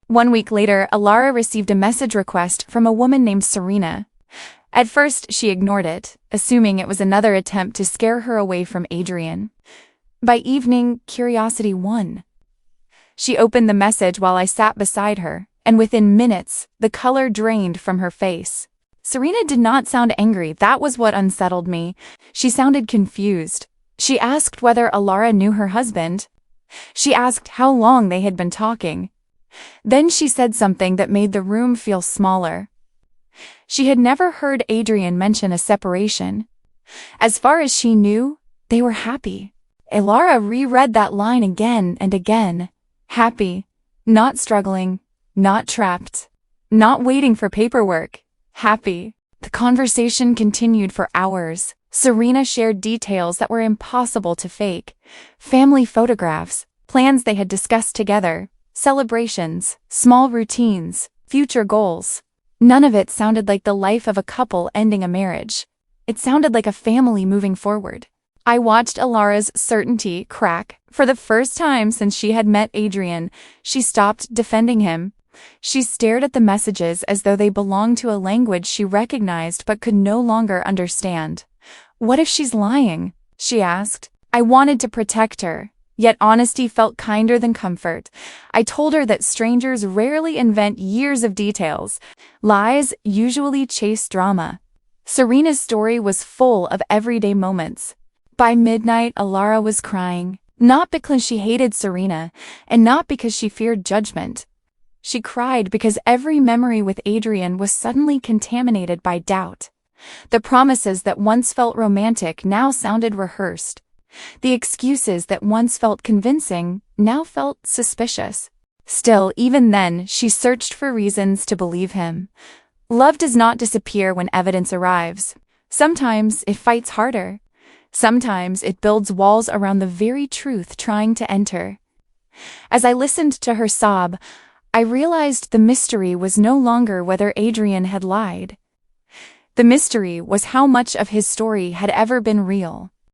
1 week later, Alara received a message request from a woman named Serena. At first, she ignored it, assuming it was another attempt to scare her away from Adrian. By evening, curiosity won. She opened the message while I sat beside her, and within minutes, the color drained from her face. Serena did not sound angry. That was what unsettled me. She sounded confused. She asked whether Alara knew her husband. She asked how long they had been talking. Then she said something that made the room feel smaller. She had never heard Adrian mention a separation. As far as she knew, they were happy. Alara reread that line again and again. Happy. Not struggling. Not trapped. Not waiting for paperwork. Happy. The conversation continued for hours. Serena shared details that were impossible to fake. Family photographs, plans they had discussed together, celebrations, small routines, future goals. None of it sounded like the life of a couple ending a marriage. It sounded like a family moving forward. I watched Alara's certainty crack. For the first time since she had met Adrian, she stopped defending him. She stared at the messages as though they belonged to a language she recognized but could no longer understand. "What if she's lying?" she asked. I wanted to protect her, yet honesty felt kinder than comfort. I told her that strangers rarely invent years of details. Lies usually chase drama. Serena's story was full of everyday moments. By midnight, Alara was crying, not because she hated Serena, and not because she feared judgment. She cried because every memory with Adrian was suddenly contaminated by doubt. The promises that once felt romantic now sounded rehearsed. The excuses that once felt convincing now felt suspicious. Still, even then, she searched for reasons to believe him. Love does not disappear when evidence arrives. Sometimes it fights harder. Sometimes it builds walls around the very truth trying to enter. As I listened to her sob, I realized the mystery was no longer whether Adrian had lied. The mystery was how much of his story had ever been real.